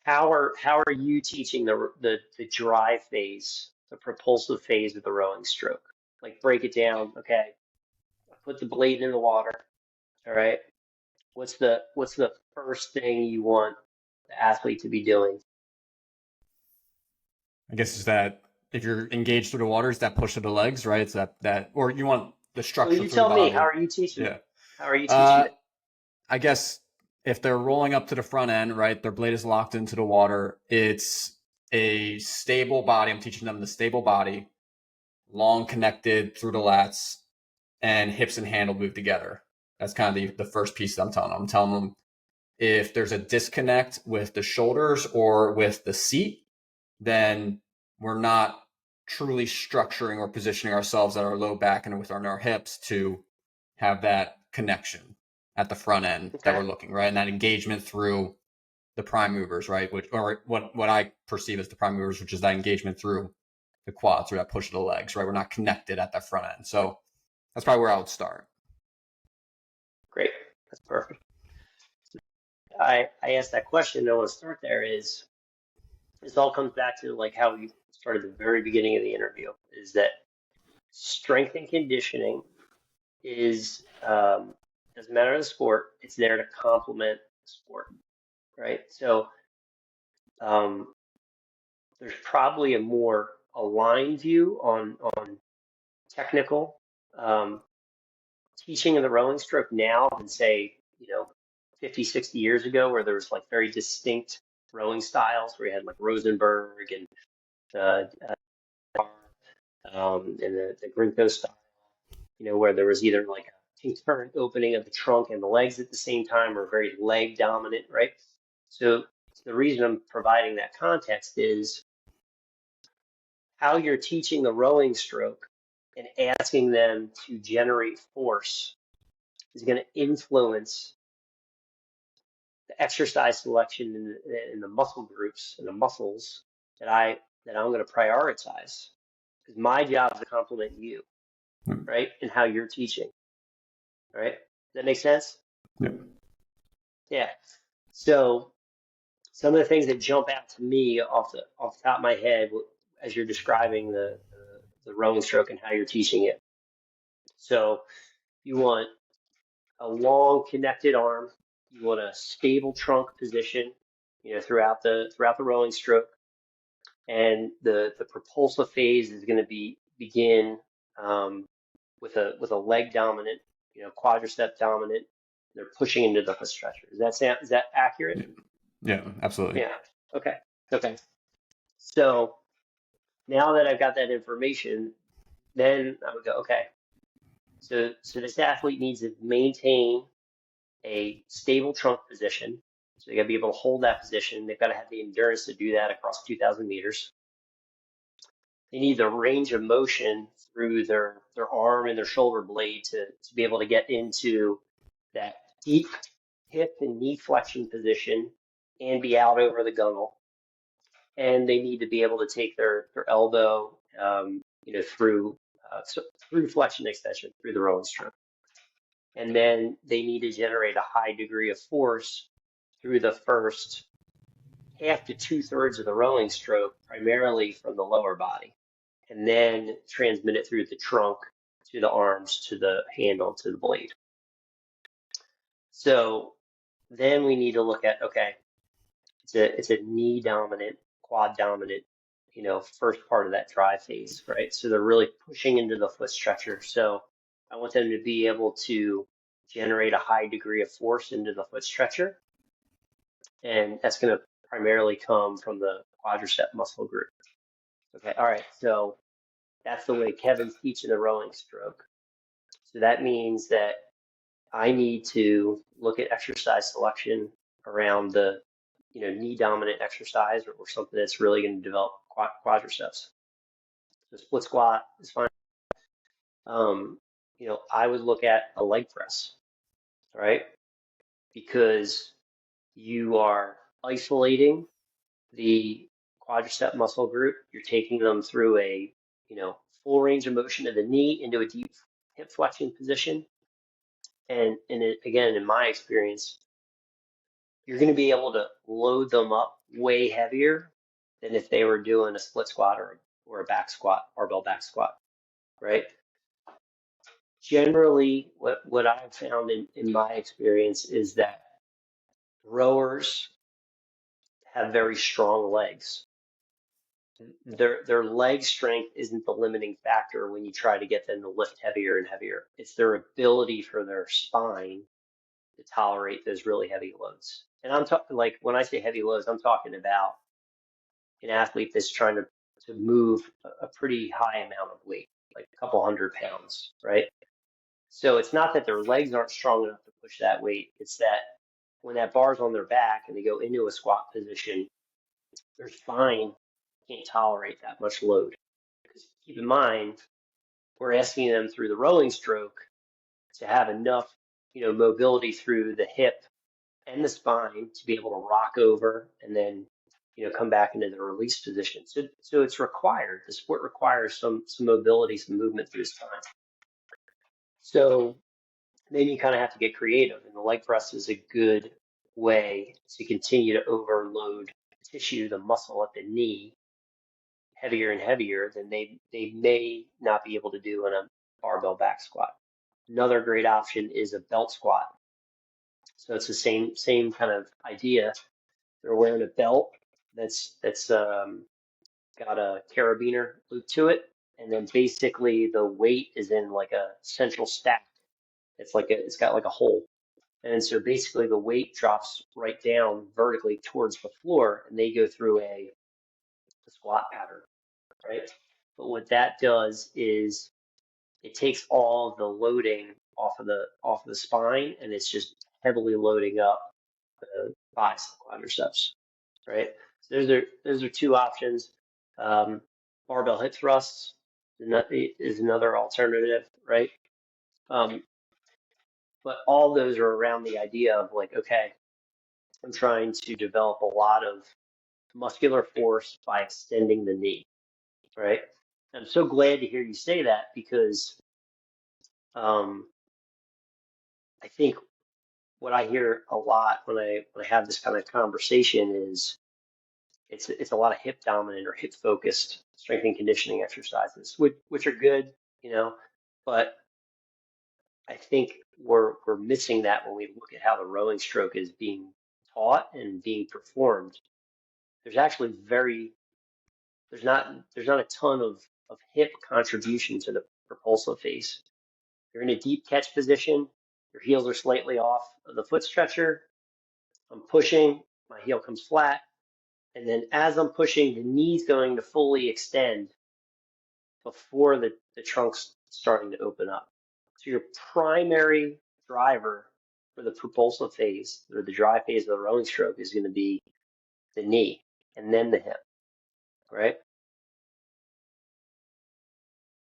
how are you teaching the drive phase, the propulsive phase of the rowing stroke? Like break it down. Okay, I put the blade in the water. All right. What's the first thing you want the athlete to be doing? I guess is that if you're engaged through the water, is that push of the legs, right? It's or you want the Well, structure you through the tell me. How body. are you teaching Yeah. it? How are you teaching Uh, it? I guess if they're rolling up to the front end, right, their blade is locked into the water. It's a stable body. I'm teaching them the stable body, long connected through the lats, and hips and handle move together. That's kind of the first piece that I'm telling them. I'm telling them if there's a disconnect with the shoulders or with the seat, then we're not truly structuring or positioning ourselves at our low back and with our hips to have that connection at the front end that Okay. we're looking, right? And that engagement through the prime movers, right? Which, or what I perceive as the prime movers, which is that engagement through the quads or that push of the legs, right? We're not connected at that front end. So that's probably where I would start. Great. That's perfect. I asked that question. I want to start there. Is this all comes back to like how we started at the very beginning of the interview? Is that strength and conditioning is doesn't matter the sport. It's there to complement the sport, right? So um, there's probably a more aligned view on technical um, teaching of the rowing stroke now than say 50, 60 years ago, where there was like very distinct rowing styles, where you had like Rosenberg and the Grinko style, where there was either like a concurrent opening of the trunk and the legs at the same time, or very leg dominant, right? So the reason I'm providing that context is how you're teaching the rowing stroke and asking them to generate force is going to influence the exercise selection in the muscle groups and the muscles that I'm going to prioritize. Because my job is to complement you, right, and how you're teaching, right? Does that make sense? Yeah. Yeah. So some of the things that jump out to me off the top of my head as you're describing the rowing stroke and how you're teaching it. So you want a long connected arm. You want a stable trunk position, throughout the rowing stroke, and the propulsive phase is going to begin with a leg dominant, quadricep dominant. They're pushing into the foot stretcher. Is that accurate? Yeah, absolutely. Yeah. Okay. Okay. So now that I've got that information, then I would go, okay. So this athlete needs to maintain a stable trunk position. So they got to be able to hold that position. They've got to have the endurance to do that across 2,000 meters. They need the range of motion through their arm and their shoulder blade to be able to get into that deep hip and knee flexion position and be out over the gunnel. And they need to be able to take their elbow, through flexion extension through the rowing stroke. And then they need to generate a high degree of force through the first half to 2/3 of the rowing stroke, primarily from the lower body, and then transmit it through the trunk to the arms, to the handle, to the blade. So then we need to look at, okay, it's a knee dominant, quad dominant, first part of that drive phase, right? So they're really pushing into the foot stretcher. So I want them to be able to generate a high degree of force into the foot stretcher. And that's going to primarily come from the quadricep muscle group. Okay, all right. So that's the way Kevin's teaching the rowing stroke. So that means that I need to look at exercise selection around the knee dominant exercise, or something that's really going to develop quadriceps. The split squat is fine. I would look at a leg press, right? Because you are isolating the quadricep muscle group. You're taking them through a, full range of motion of the knee into a deep hip flexion position. And again, in my experience, you're going to be able to load them up way heavier than if they were doing a split squat or a back squat, barbell back squat, right? Generally, what I've found in my experience is that rowers have very strong legs. Their leg strength isn't the limiting factor when you try to get them to lift heavier and heavier. It's their ability for their spine to tolerate those really heavy loads. And I'm talking like when I say heavy loads, I'm talking about an athlete that's trying to move a pretty high amount of weight, like a couple 100 pounds, right? So it's not that their legs aren't strong enough to push that weight. It's that when that bar's on their back and they go into a squat position, their spine can't tolerate that much load. Because keep in mind, we're asking them through the rowing stroke to have enough, mobility through the hip and the spine to be able to rock over and then, come back into the release position. So it's required. The sport requires some mobility, some movement through the spine. So then you kind of have to get creative, and the leg press is a good way to continue to overload tissue, the muscle at the knee, heavier and heavier than they may not be able to do in a barbell back squat. Another great option is a belt squat. So it's the same kind of idea. They're wearing a belt that's got a carabiner loop to it, and then basically the weight is in like a central stack. It's got like a hole. And so basically the weight drops right down vertically towards the floor and they go through a squat pattern, right? But what that does is it takes all of the loading off of the spine and it's just heavily loading up the biceps quadriceps, right? So those are two options. Barbell hip thrusts is another alternative, right? Um, but all those are around the idea of like, okay, I'm trying to develop a lot of muscular force by extending the knee, right? I'm so glad to hear you say that because um, I think what I hear a lot when I have this kind of conversation is it's a lot of hip dominant or hip focused strength and conditioning exercises, which are good, but I think we're missing that when we look at how the rowing stroke is being taught and being performed. There's actually there's not a ton of hip contribution to the propulsive phase. You're in a deep catch position. Your heels are slightly off of the foot stretcher. I'm pushing, my heel comes flat, and then as I'm pushing, the knee's going to fully extend before the trunk's starting to open up. So your primary driver for the propulsive phase or the dry phase of the rowing stroke is going to be the knee and then the hip, right?